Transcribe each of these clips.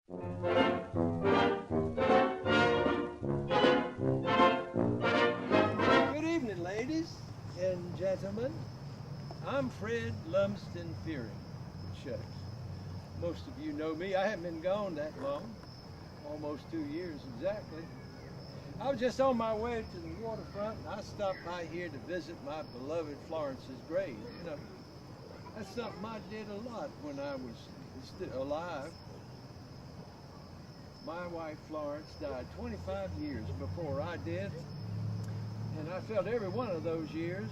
Good evening, ladies and gentlemen. I'm Fred Lumsden Fearing. Shucks. Most of you know me. I haven't been gone that long, almost 2 years exactly. I was just on my way to the waterfront, and I stopped by here to visit my beloved Florence's grave. You know, that's something I did a lot when I was still alive. My wife Florence died 25 years before I did, and I felt every one of those years.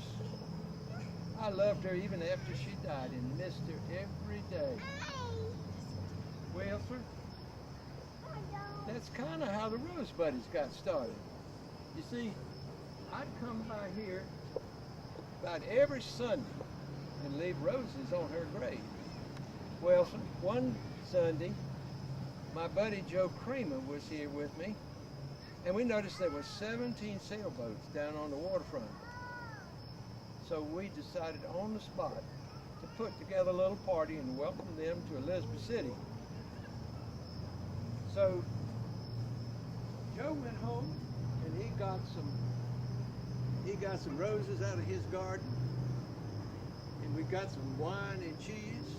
I loved her even after she died and missed her every day. Well, sir, that's kind of how the Rose Buddies got started. You see, I'd come by here about every Sunday and leave roses on her grave. Well, sir, one Sunday, my buddy Joe Kramer was here with me, and we noticed there were 17 sailboats down on the waterfront. So we decided on the spot to put together a little party and welcome them to Elizabeth City. So Joe went home and he got some roses out of his garden, and we got some wine and cheese.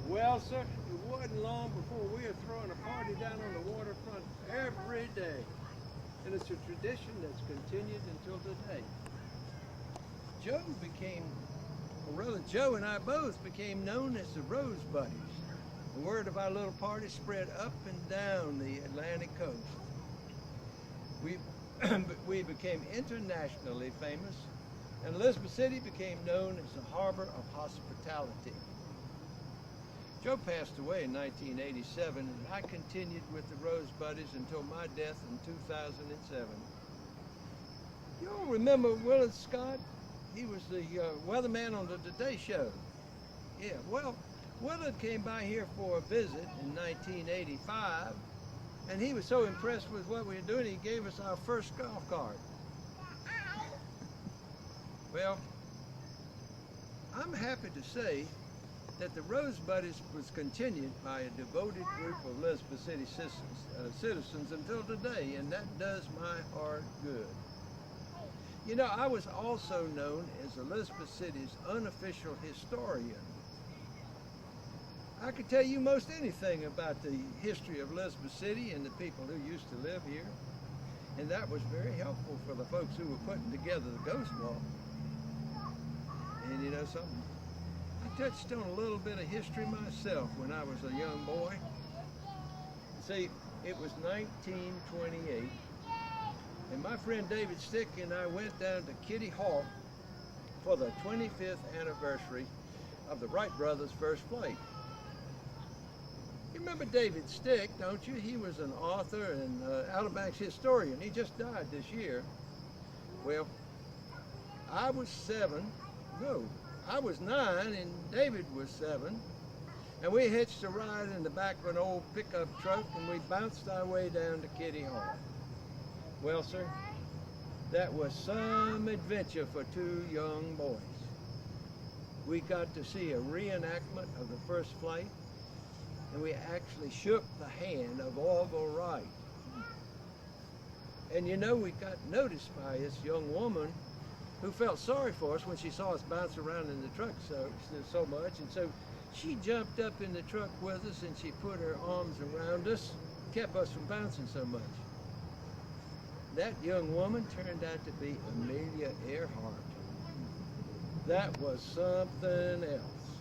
Well, sir, it wasn't long before we were throwing a party down on the waterfront every day. And it's a tradition that's continued until today. Joe and I both became known as the Rose Buddies. The word of our little party spread up and down the Atlantic coast. We became internationally famous, and Elizabeth City became known as the harbor of hospitality. Joe passed away in 1987, and I continued with the Rose Buddies until my death in 2007. You all remember Willard Scott? He was the weatherman on the Today Show. Yeah, well, Willard came by here for a visit in 1985, and he was so impressed with what we were doing, he gave us our first golf cart. Well, I'm happy to say that the Rose Buddies was continued by a devoted group of Elizabeth City citizens until today, and that does my heart good. You know, I was also known as Elizabeth City's unofficial historian. I could tell you most anything about the history of Elizabeth City and the people who used to live here, and that was very helpful for the folks who were putting together the Ghost Walk. And you know something? I touched on a little bit of history myself when I was a young boy. See, it was 1928. And my friend David Stick and I went down to Kitty Hawk for the 25th anniversary of the Wright brothers' first flight. You remember David Stick, don't you? He was an author and Outer Banks historian. He just died this year. Well, I was 9 and David was 7. And we hitched a ride in the back of an old pickup truck and we bounced our way down to Kitty Hawk. Well, sir, that was some adventure for 2 young boys. We got to see a reenactment of the first flight, and we actually shook the hand of Orville Wright. And you know, we got noticed by this young woman who felt sorry for us when she saw us bounce around in the truck so much, and so she jumped up in the truck with us and she put her arms around us, kept us from bouncing so much. That young woman turned out to be Amelia Earhart. That was something else.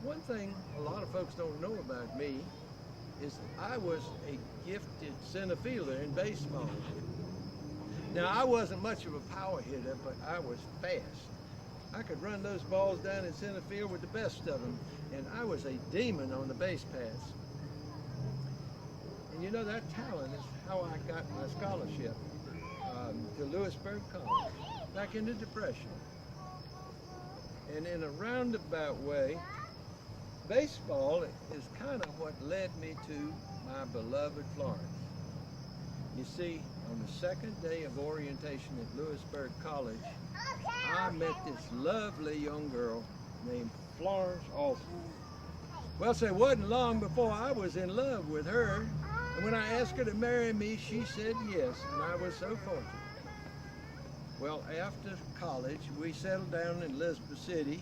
One thing a lot of folks don't know about me is that I was a gifted center fielder in baseball. Now, I wasn't much of a power hitter, but I was fast. I could run those balls down in center field with the best of them, and I was a demon on the base paths. And you know, that talent is how I got my scholarship to Lewisburg College back in the Depression. And in a roundabout way, baseball is kind of what led me to my beloved Florence. You see, on the second day of orientation at Lewisburg College, I met this lovely young girl named Florence Alston. Well, say, it wasn't long before I was in love with her. And when I asked her to marry me, she said yes, and I was so fortunate. Well, after college, we settled down in Elizabeth City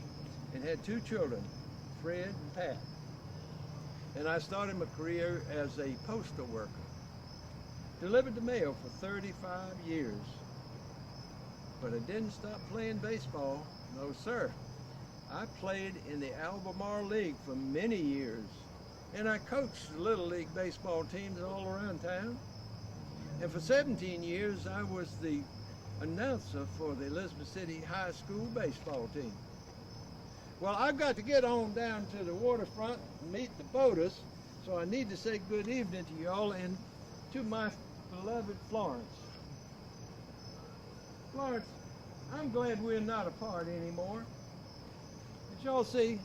and had 2 children, Fred and Pat. And I started my career as a postal worker. Delivered the mail for 35 years. But I didn't stop playing baseball, no sir. I played in the Albemarle League for many years. And I coached Little League baseball teams all around town. And for 17 years, I was the announcer for the Elizabeth City High School baseball team. Well, I've got to get on down to the waterfront and meet the boaters, so I need to say good evening to y'all and to my beloved Florence. Florence, I'm glad we're not apart anymore. But y'all see,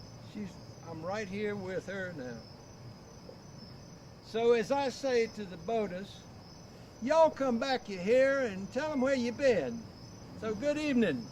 I'm right here with her now. So as I say to the boaters, y'all come back here and tell them where you been. So good evening.